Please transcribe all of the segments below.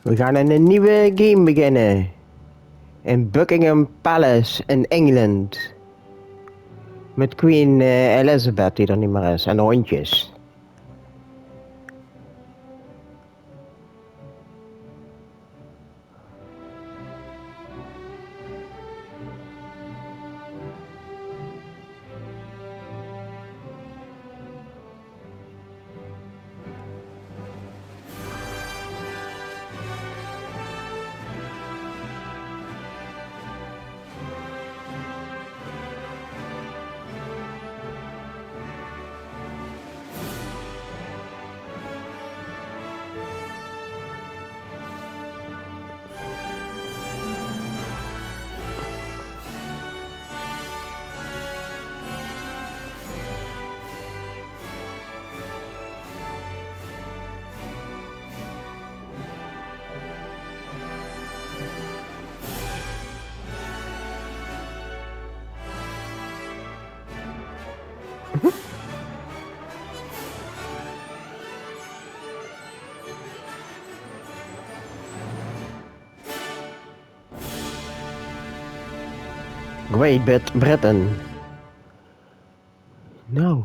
We gaan een nieuwe game beginnen. In Buckingham Palace in Engeland. Met Queen Elizabeth die er niet meer is. En hondjes. Great Britain. Nou.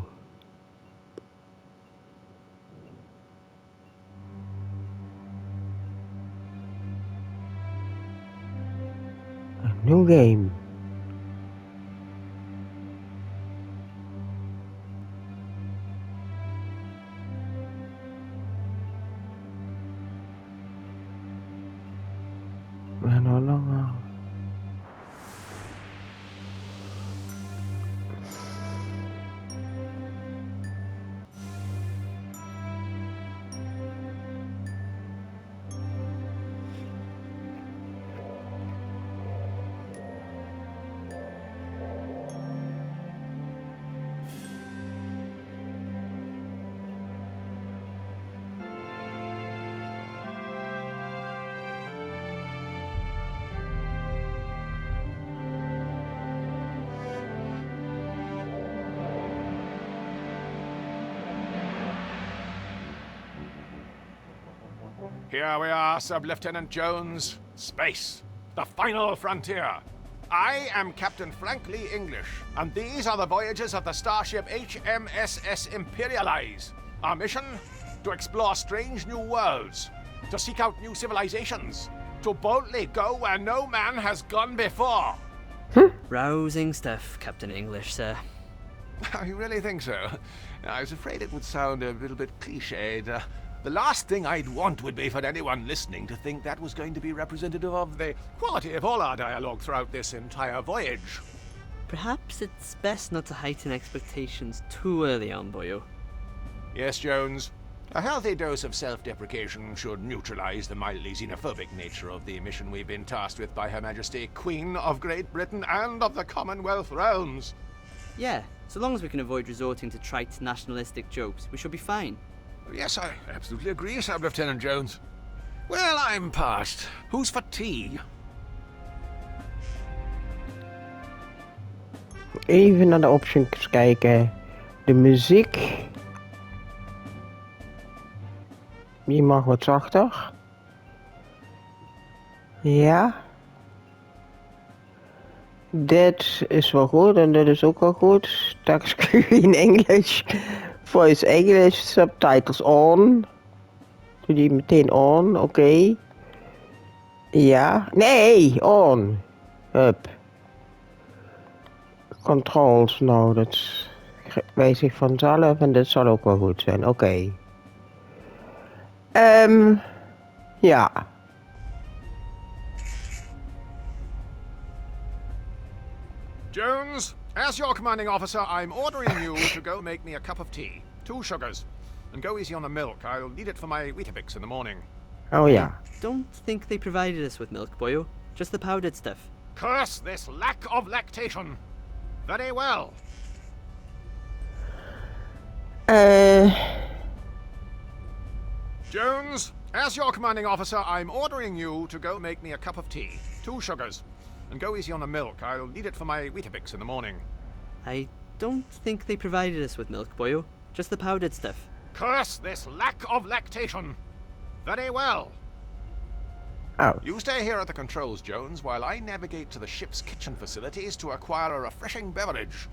Een nieuw game. En hoe lang al? Here we are, Sub-Lieutenant Jones. Space, the final frontier. I am Captain Frank Lee English, and these are the voyages of the starship HMSS Imperialize. Our mission? To explore strange new worlds, to seek out new civilizations, to boldly go where no man has gone before. Rousing stuff, Captain English, sir. You really think so? I was afraid it would sound a little bit cliched. The last thing I'd want would be for anyone listening to think that was going to be representative of the quality of all our dialogue throughout this entire voyage. Perhaps it's best not to heighten expectations too early on, boyo. Yes, Jones. A healthy dose of self-deprecation should neutralize the mildly xenophobic nature of the mission we've been tasked with by Her Majesty, Queen of Great Britain and of the Commonwealth Realms. Yeah, so long as we can avoid resorting to trite nationalistic jokes, we should be fine. Yes, I absolutely agree, Sub-Lieutenant Jones. Well, I'm parched. Who's for tea? Even naar de options kijken. De muziek. Die mag wat zachter. Ja. Dit is wel goed en dit is ook wel goed. Touchscreen English. Voice English, subtitles on. Doe die meteen on, oké. Ja. Nee, on. Hup. Controls, nou dat wijzigt vanzelf en dit zal ook wel goed zijn, oké. Ja. Jones, as your commanding officer, I'm ordering you to go make me a cup of tea. 2 sugars. And go easy on the milk. I'll need it for my Weetabix in the morning. Oh ja. Don't think they provided us with milk, boyo. Just the powdered stuff. Curse this lack of lactation. Very well. Jones, as your commanding officer, I'm ordering you to go make me a cup of tea. 2 sugars. And go easy on the milk. I'll need it for my Weetabix in the morning. I don't think they provided us with milk, boyo. Just the powdered stuff. Curse this lack of lactation. Very well. Oh, You stay here at the controls, Jones, while I navigate to the ship's kitchen facilities to acquire a refreshing beverage.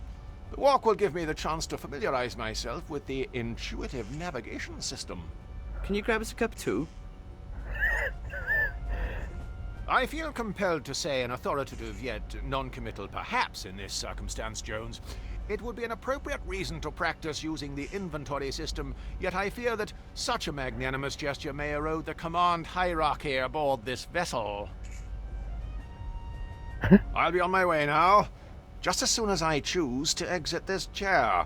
The walk will give me the chance to familiarize myself with the intuitive navigation system. Can you grab us a cup too? I feel compelled to say an authoritative yet non-committal perhaps in this circumstance, Jones. It would be an appropriate reason to practice using the inventory system, yet I fear that such a magnanimous gesture may erode the command hierarchy aboard this vessel. I'll be on my way now, just as soon as I choose to exit this chair.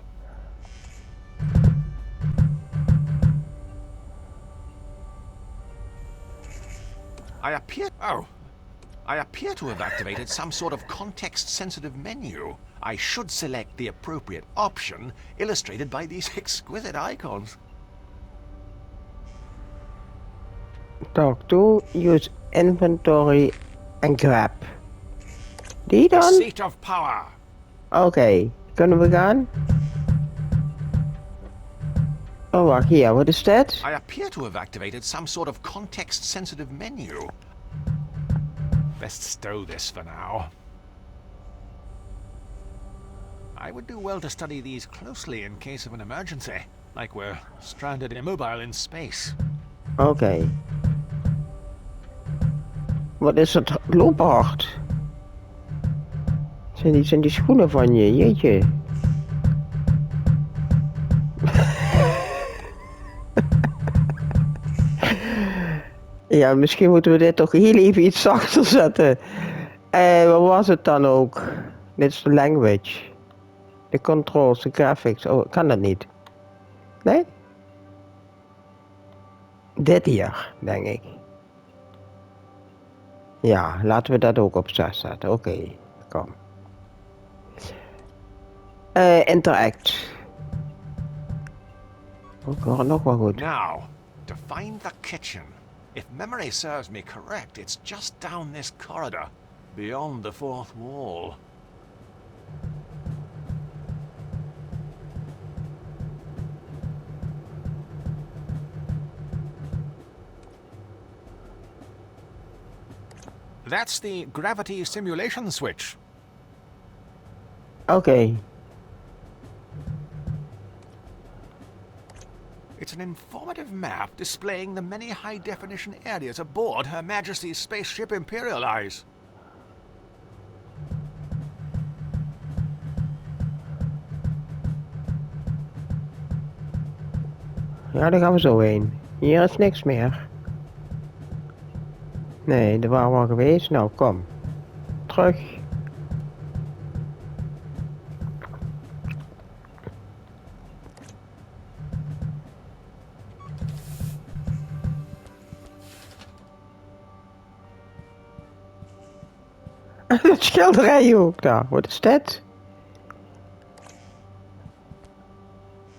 I appear to have activated some sort of context-sensitive menu. I should select the appropriate option, illustrated by these exquisite icons. talk to, use inventory en grab. Die The dan? seat of power. Oké, kunnen we gaan? Oh, wacht, hier, wat is dat? I appear to have activated some sort of context-sensitive menu. Best stow this for now. I would do well to study these closely in case of an emergency, like we're stranded immobile in space. Oké. Wat is het loophard? Zijn die schoenen van je, jeetje. Ja, misschien moeten we dit toch heel even iets zachter zetten. Wat was het dan ook? Dit is de language. De controls, de graphics. Oh, kan dat niet? Nee? Dit hier, denk ik. Ja, laten we dat ook op 6 zetten. Oké, kom. Interact. Oh, nog wel goed. Now, to find the kitchen. If memory serves me correct, it's just down this corridor, beyond the fourth wall. That's the gravity simulation switch. Oké. It's an informative map displaying the many high-definition areas aboard Her Majesty's spaceship Imperial Eyes. Ja, daar gaan we zo heen. Hier is niks meer. Nee, daar waren we al geweest. Nou, kom. Terug. Dat schilderij ook daar. Wat is dat?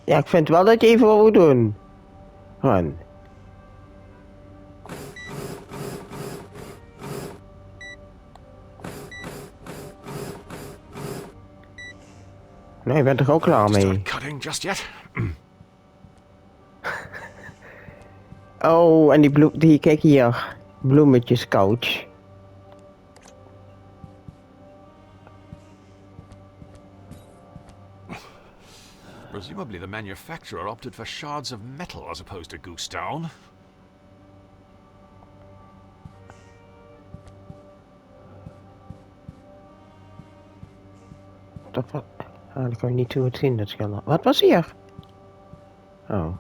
Ja, ik vind wel dat je even wat moet doen. Run. Nee, je bent er ook klaar mee. Start cutting just yet. Oh, en die kijk hier. Bloemetjes couch. Presumably the manufacturer opted for shards of metal as opposed to goose down. Dat wat? Ah, dat kan ik niet goed zien, dat schilder. Wat was hier? Oh.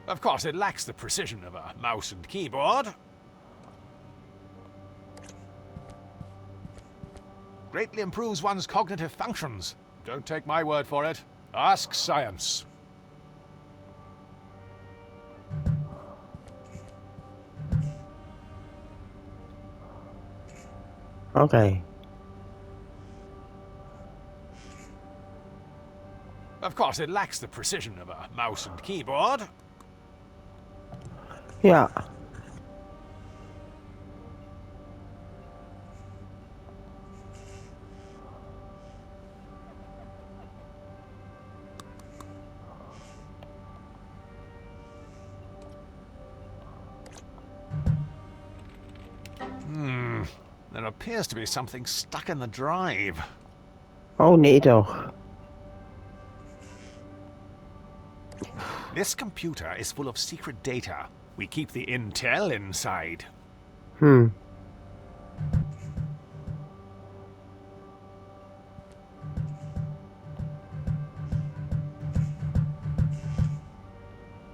Of course, it lacks the precision of a mouse and keyboard. Greatly improves one's cognitive functions. Don't take my word for it. Ask science. Oké. Of course, it lacks the precision of a mouse and keyboard. Ja. appears to be something stuck in the drive. Oh nee toch. This computer is full of secret data. We keep the intel inside.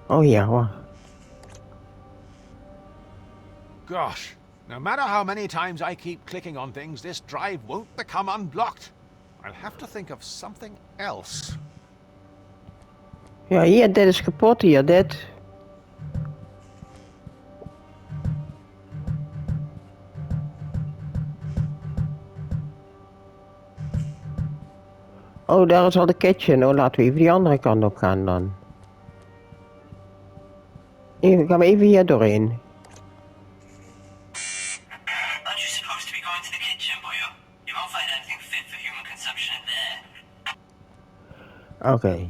Oh ja hoor. Gosh, no matter how many times I keep clicking on things, this drive won't become unblocked. I'll have to think of something else. Ja, hier, dit is kapot hier, dit. Oh, daar is al de kitchen. Oh, laten we even die andere kant op gaan dan. Even, gaan we even hier doorheen. Aren't you supposed to be going to the kitchen, boyo? You won't find anything fit for human consumption in there. Oké,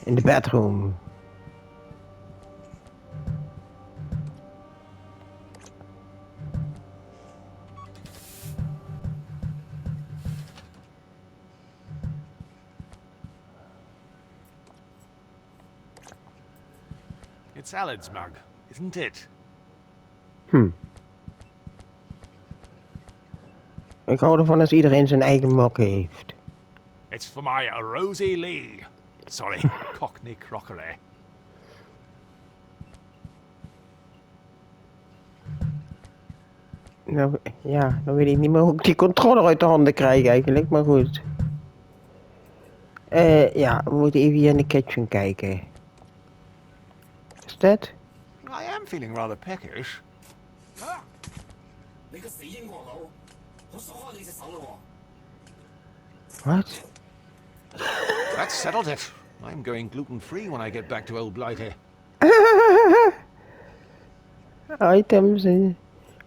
in de bedroom. It's Alan's mug, isn't it? Ik hou ervan als iedereen zijn eigen mok heeft. It's for my Rosie Lee. Sorry, Cockney crockery. Nou, ja, dan weet ik niet meer hoe ik die controller uit de handen krijg eigenlijk, maar goed. Ja, we moeten even hier in de kitchen kijken. Is dat? I am feeling rather peckish. What? That settled it. I'm going gluten-free when I get back to old Blighty. Items.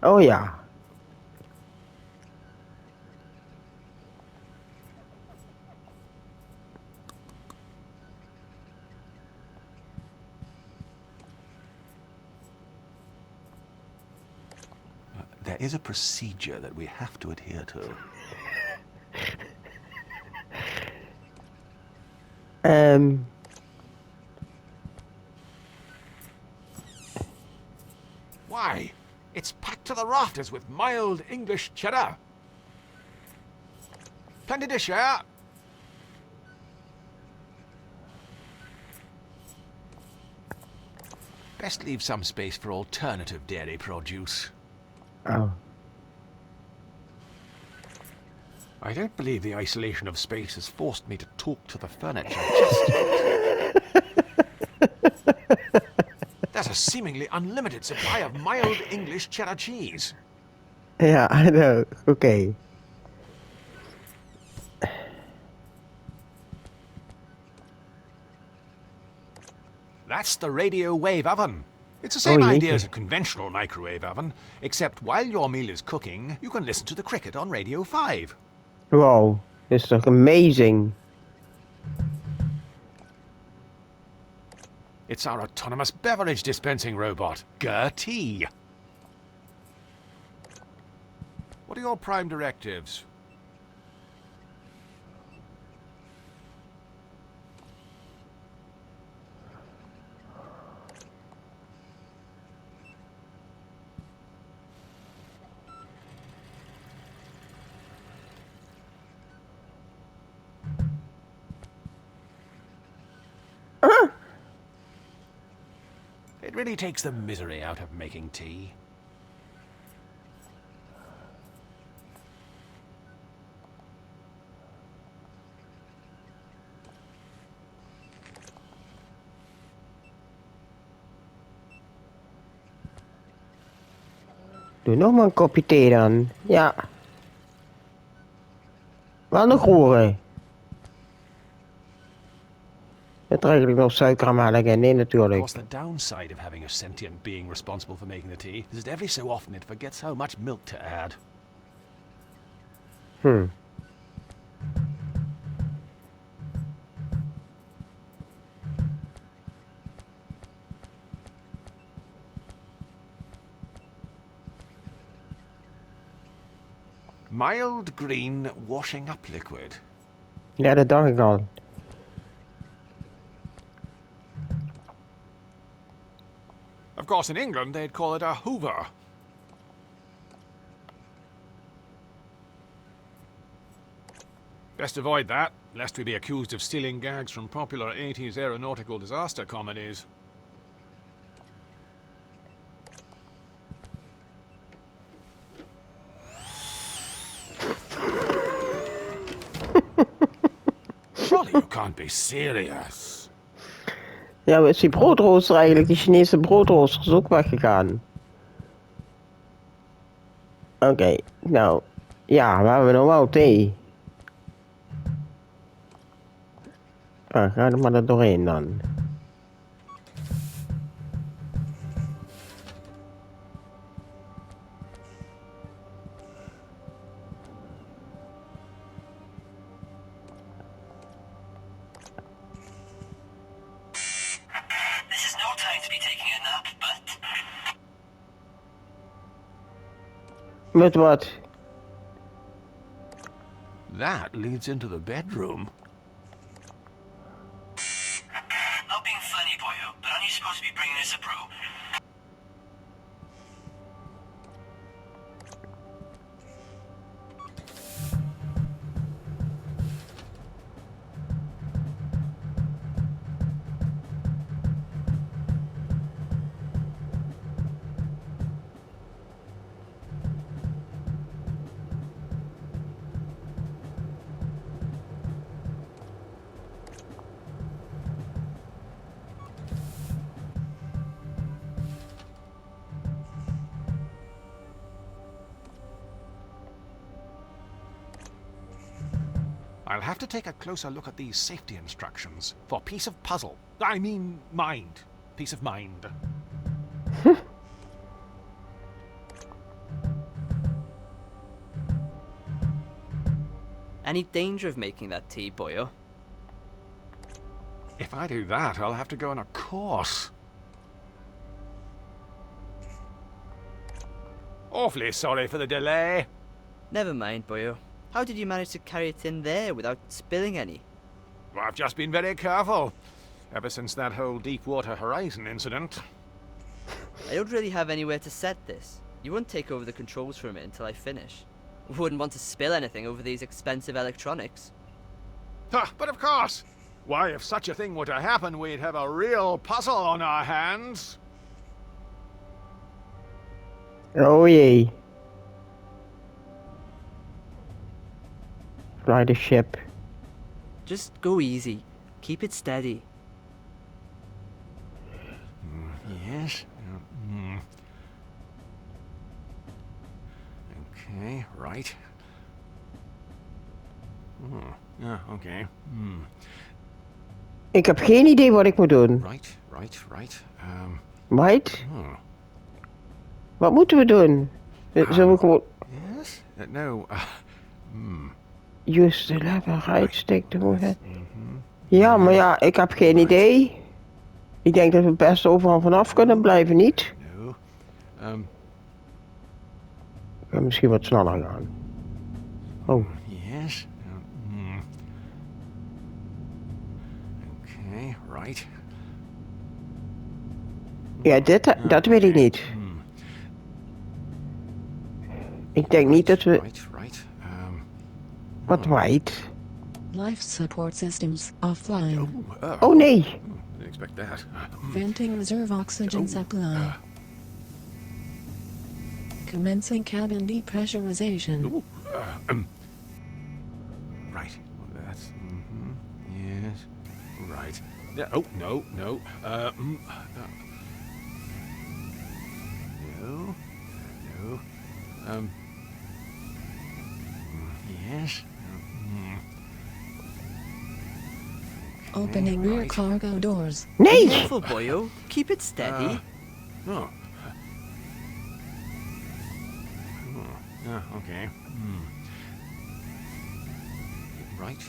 Oh ja. There is a procedure that we have to adhere to. Why? It's packed to the rafters with mild English cheddar. Plenty to share. Best leave some space for alternative dairy produce. Oh. I don't believe the isolation of space has forced me to talk to the furniture just yet. There's a seemingly unlimited supply of mild English cheddar cheese. Ja, I know. Okay. That's the radio wave oven. It's the same Oh, idea yeah. as a conventional microwave oven, except while your meal is cooking, you can listen to the cricket on Radio 5. Wow, this is toch amazing. It's our autonomous beverage dispensing robot, Gertie. What are your prime directives? It really takes the misery out of making tea. Doe nog maar een kopje thee dan. Ja. Wel nog roeren. Er eigenlijk nog suiker en melk in, nee Of natuurlijk. course, the downside of having a sentient being responsible for making the tea is that every so often it forgets how much milk to add. Mild green washing up liquid. Ja, dat dacht ik al. Of course, in England, they'd call it a hoover. Best avoid that, lest we be accused of stealing gags from popular 80s aeronautical disaster comedies. Surely you can't be serious. Ja, waar is die broodrooster eigenlijk? Die Chinese broodrooster is ook weggegaan. Oké, nou. Ja, we hebben nog wel thee. Ah, ga er maar doorheen dan. This is no time to be taking a nap, but... Met wat? That leads into the bedroom. Not being funny, boyo, but aren't you supposed to be bringing us a brew? I'll have to take a closer look at these safety instructions for peace of puzzle. I mean, mind. Peace of mind. Any danger of making that tea, boyo? If I do that, I'll have to go on a course. Awfully sorry for the delay. Never mind, boyo. How did you manage to carry it in there without spilling any? Well, I've just been very careful. Ever since that whole Deepwater Horizon incident. I don't really have anywhere to set this. You won't take over the controls from it until I finish. Wouldn't want to spill anything over these expensive electronics. But of course! Why, if such a thing were to happen, we'd have a real puzzle on our hands. Oh jee. Fly the ship. Just go easy. Keep it steady. Yes. Okay, right. Yeah, okay. Ik heb geen idee wat ik moet doen. Right. Right? Wat moeten we doen? Zullen we gewoon... Yes? No. Use the lever, right stick to move it. Ja, maar ja, ik heb geen idee. Ik denk dat we best overal vanaf kunnen blijven, niet? No. Ik kan misschien wat sneller gaan. Oh. Yes. Okay, right. Ja, dat weet ik niet. Ik denk niet dat we... Right. Wat white? Life support systems offline. Oh nee. Didn't expect that. Venting reserve oxygen supply. Commencing cabin depressurization. Right. That's. Yes. Right. Yeah. Oh no. No. Yes. Opening rear right. cargo doors. Nee! Careful, boyo. Keep it steady. Oh. Yeah. Okay. Right.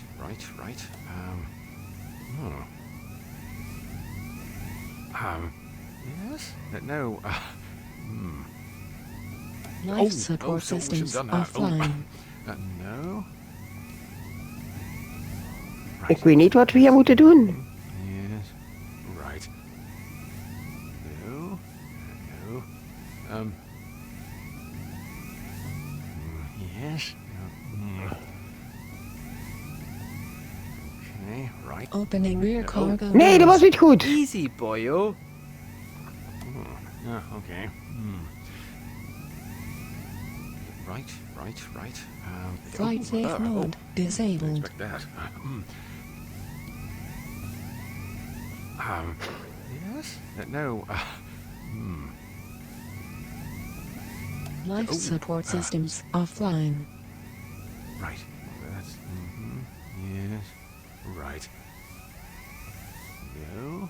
Yes. No. Life support systems offline. No. Ik weet niet wat we hier moeten doen. Yes. Right. No. No. Yes. Okay, right. Opening rear cargo. Nee, dat was niet goed. Easy, boyo. Okay. Right. Flight safe mode disabled. Expect that. Yes? No. Life support systems offline. Right. That's. Yes. Right. No.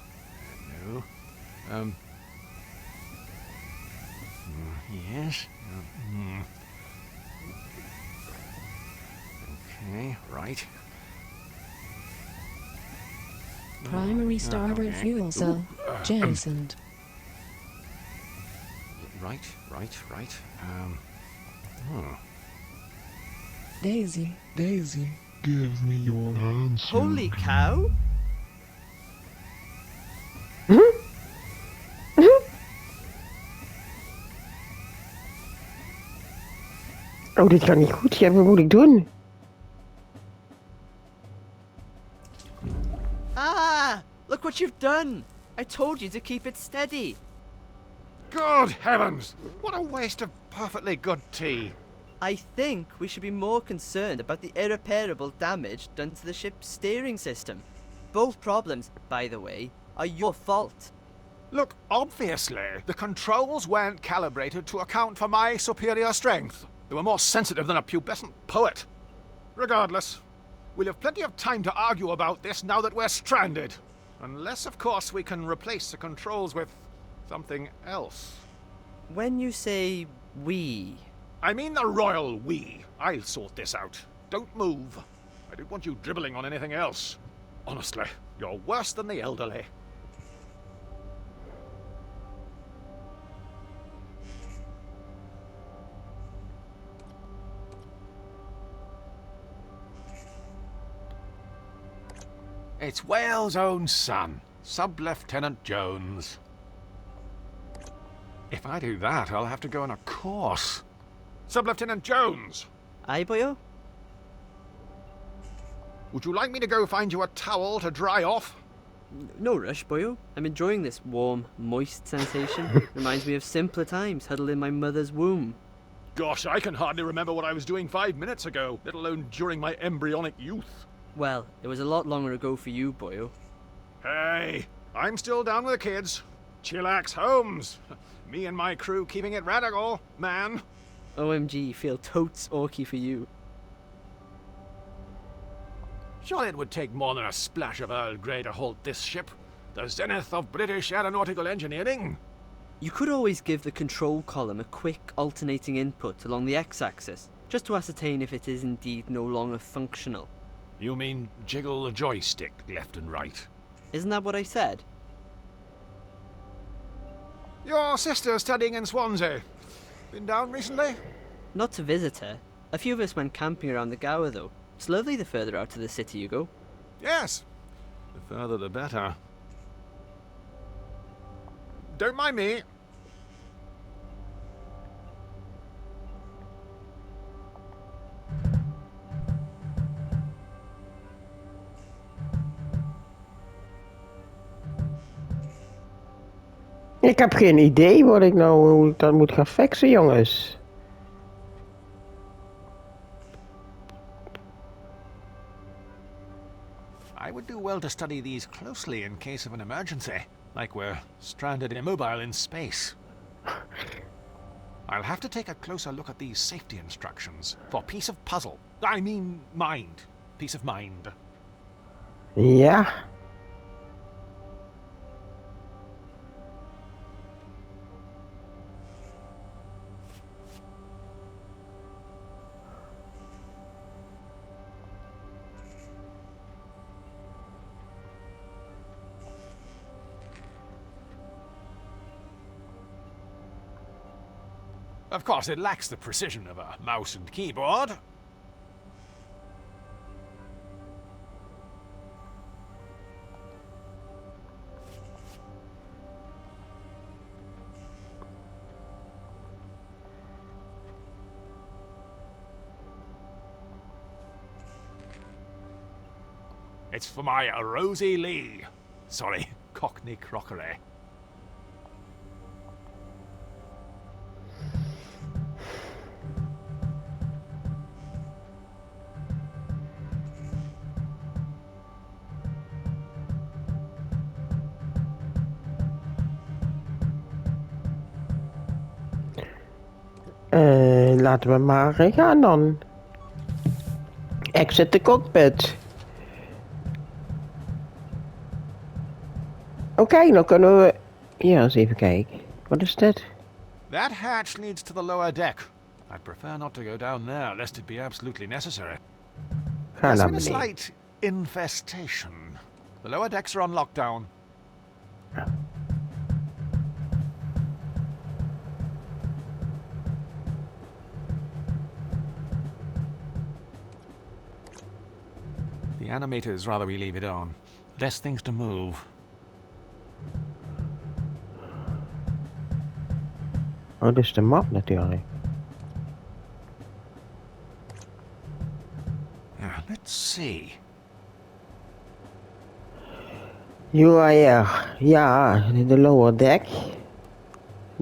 Yes. Okay. Right. Primary starboard okay. fuel cell jettisoned. Right. Daisy. Give me your hands. Holy cow! Oh, dit gaat niet goed. Ja, wat moet ik doen? Ah! Look what you've done! I told you to keep it steady. Good heavens! What a waste of perfectly good tea. I think we should be more concerned about the irreparable damage done to the ship's steering system. Both problems, by the way, are your fault. Look, obviously, the controls weren't calibrated to account for my superior strength. They were more sensitive than a pubescent poet. Regardless, we'll have plenty of time to argue about this now that we're stranded. Unless, of course, we can replace the controls with something else. When you say we, I mean the royal we. I'll sort this out. Don't move. I don't want you dribbling on anything else. Honestly, you're worse than the elderly. It's Wales' own son, Sub-Lieutenant Jones. If I do that, I'll have to go on a course. Sub-Lieutenant Jones! aye, boyo? Would you like me to go find you a towel to dry off? No rush, boyo. I'm enjoying this warm, moist sensation. Reminds me of simpler times huddled in my mother's womb. Gosh, I can hardly remember what I was doing 5 minutes ago, let alone during my embryonic youth. Well, it was a lot longer ago for you, boyo. Hey, I'm still down with the kids. Chillax Holmes. Me and my crew keeping it radical, man. OMG, feel totes orky for you. Surely it would take more than a splash of Earl Grey to halt this ship. The zenith of British aeronautical engineering. You could always give the control column a quick alternating input along the x-axis, just to ascertain if it is indeed no longer functional. You mean jiggle the joystick left and right? Isn't that what I said? Your sister's studying in Swansea. Been down recently? Not to visit her. A few of us went camping around the Gower though. It's lovely the further out to the city you go. Yes. The further the better. Don't mind me. Ik heb geen idee wat ik nou, hoe ik dat moet gaan fixen, jongens. I would do well to study these closely in case of an emergency, like we're stranded and immobile in space. I'll have to take a closer look at these safety instructions for peace of puzzle. I mean mind. Peace of mind. Ja. Of course, it lacks the precision of a mouse and keyboard. It's for my Rosie Lee. Sorry, Cockney crockery. Laten we maar gaan dan. Exit the cockpit. Oké, dan kunnen we... Ja, eens even kijken. Wat is dit? That hatch leads to the lower deck. I'd prefer not to go down there, lest it be absolutely necessary. Ga There's naar been a beneden. slight infestation. The lower decks are on lockdown. The animators rather we leave it on. Less things to move. Oh, dit is de map natuurlijk. Yeah, let's see. You are here. Ja, the lower deck.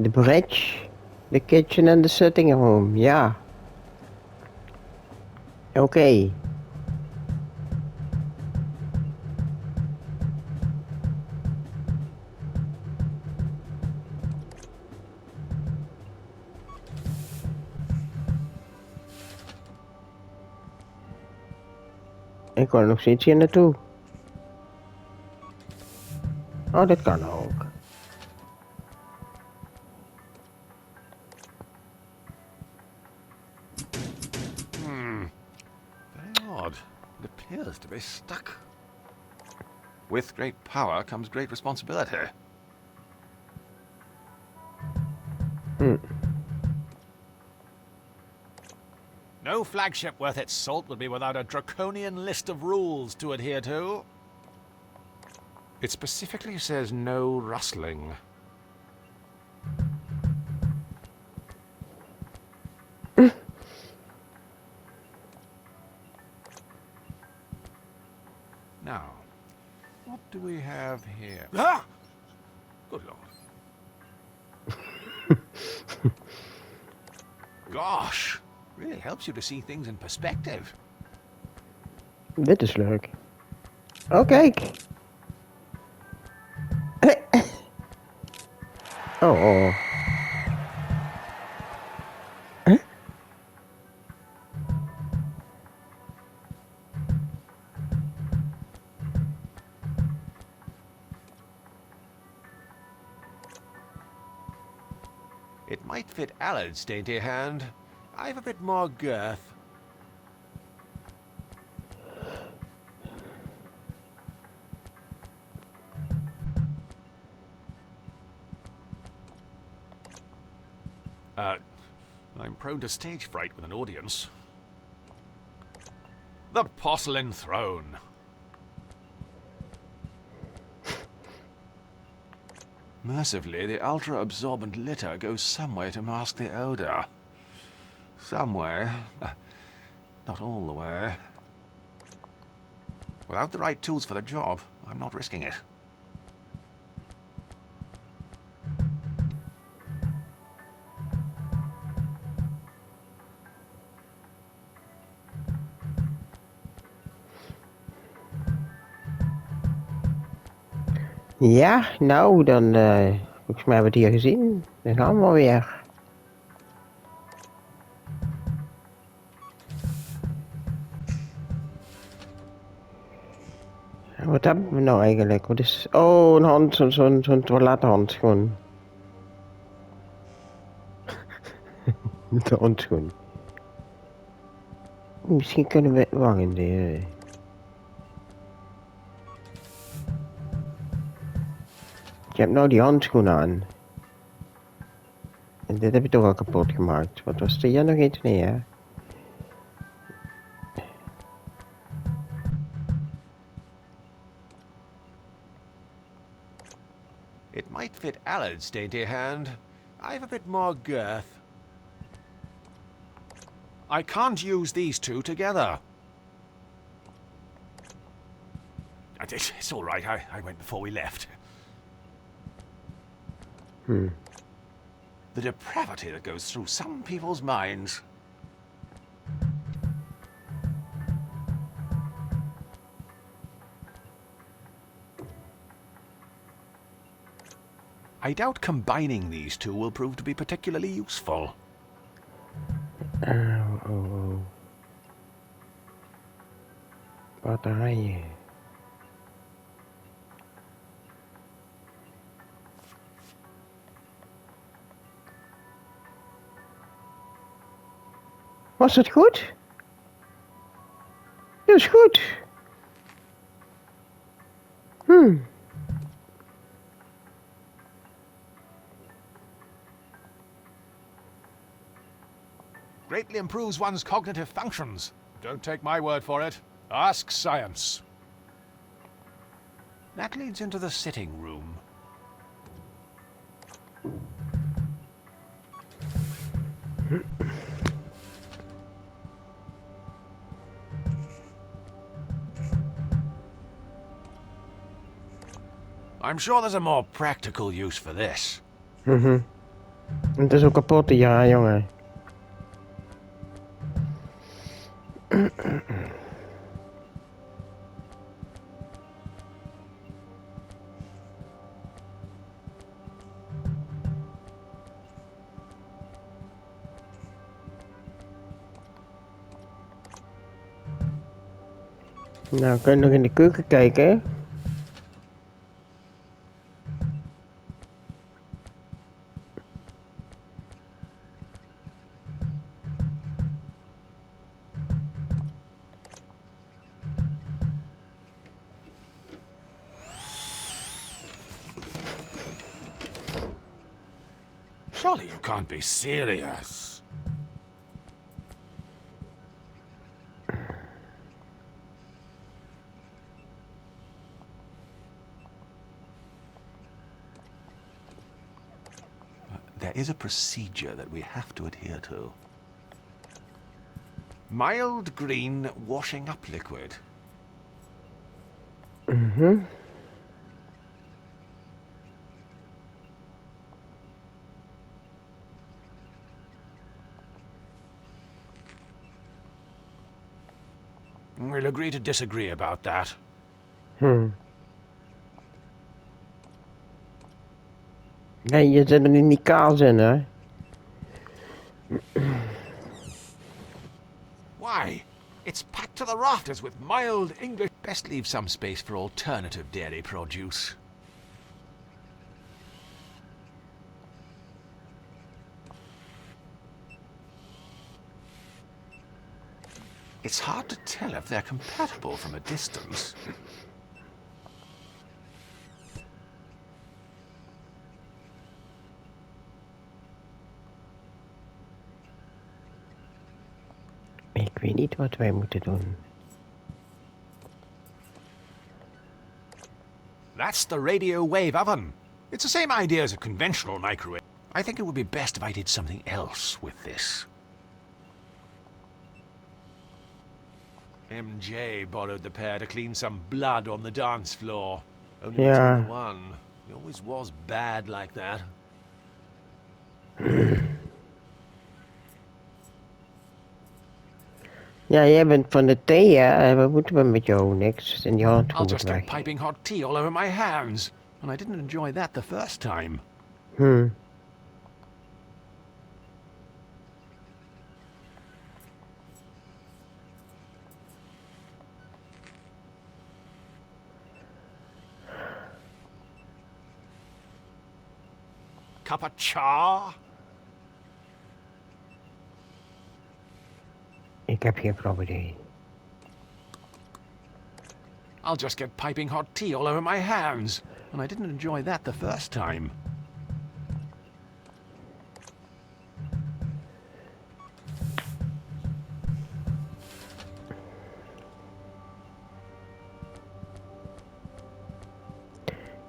The bridge. The kitchen and the sitting room. Ja. Oké. Ik kan nog steeds hier naartoe. Oh, dit kan ook. Very odd. It appears to be stuck. With great power comes great responsibility. No flagship worth its salt would be without a draconian list of rules to adhere to. It specifically says no rustling. Now, what do we have here? Ah! Good Lord. Gosh, really helps you to see things in perspective. Dit is leuk. Oh, kijk. Oh. Huh? It might fit Allard's dainty hand. I've a bit more girth. I'm prone to stage fright with an audience. The porcelain throne. Mercifully, the ultra-absorbent litter goes some way to mask the odor. Some way. Not all the way. Without the right tools for the job, I'm not risking it. Ja, nou, dan volgens mij hebben we het hier gezien. Dan gaan we weer. Wat hebben we nou eigenlijk? Wat is... Oh, een hand, zo'n toilethandschoen. De handschoen. Misschien kunnen we... Wacht even. Je hebt nou die handschoen aan. En dit heb je toch al kapot gemaakt. Wat was er hier nog iets meer? It might fit Allard's dainty hand. I've a bit more girth. I can't use these two together. It's all right. I went before we left. Hmm. The depravity that goes through some people's minds. I doubt combining these two will prove to be particularly useful. Oh. Batterijen. Was het goed? Dat is goed. Greatly improves one's cognitive functions. Don't take my word for it. Ask science. That leads into the sitting room. I'm sure there's a more practical use for this. Het is ook kapot, ja, jongen. Nou, kun je nog in de keuken kijken, hè? Surely you can't be serious. There is a procedure that we have to adhere to. Mild green washing up liquid. We'll agree to disagree about that. Nee, je zet hem in die kaas in, hè? Why? It's packed to the rafters with mild English. Best leave some space for alternative dairy produce. It's hard to tell if they're compatible from a distance. Ik weet niet wat wij moeten doen. That's the radio wave oven. It's the same idea as a conventional microwave. I think it would be best if I did something else with this. MJ borrowed the pair to clean some blood on the dance floor. Only Yeah. between the one. He always was bad like that. Ja, jij bent van de thee, hè? Wat moeten we met jou? Niks. En die hand I'll komt just get weg. piping hot tea all over my hands. And I didn't enjoy that the first time. Cup of cha? Ik heb geen flauw idee. I'll just get piping hot tea all over my hands. And I didn't enjoy that the first time.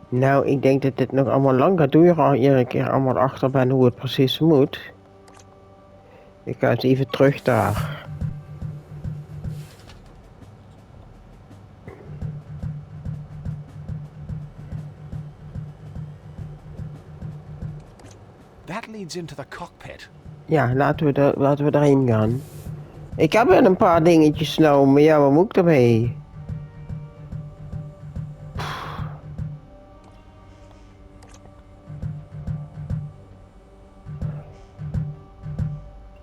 Nou, ik denk dat dit nog allemaal lang gaat duren als je iedere keer allemaal achter bent hoe het precies moet. Ik ga eens even terug daar. That leads into the cockpit. Ja, laten we erheen gaan. Ik heb wel een paar dingetjes nou, maar ja, wat moet ik ermee?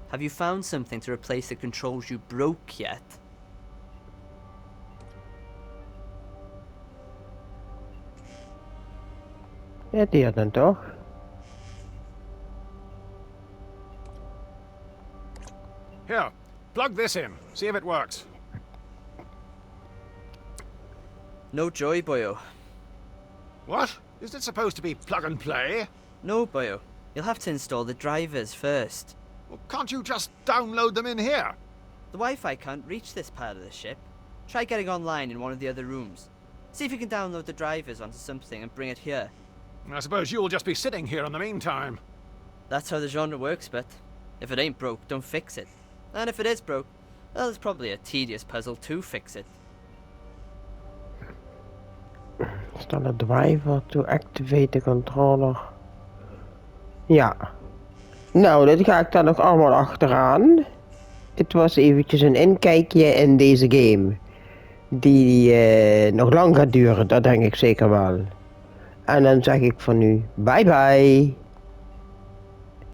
Have you found something to replace the controls you broke yet? Ja, die dan toch? Here, plug this in. See if it works. No joy, boyo. What? Is it supposed to be plug and play? No, boyo. You'll have to install the drivers first. Well, can't you just download them in here? The Wi-Fi can't reach this part of the ship. Try getting online in one of the other rooms. See if you can download the drivers onto something and bring it here. I suppose you'll just be sitting here in the meantime. That's how the genre works, but if it ain't broke, don't fix it. And if it is broke, well, it's probably a tedious puzzle to fix it. Install a driver to activate the controller. Ja. Nou, dat ga ik dan nog allemaal achteraan. Het was eventjes een inkijkje in deze game. Die nog lang gaat duren, dat denk ik zeker wel. En dan zeg ik van nu, bye bye.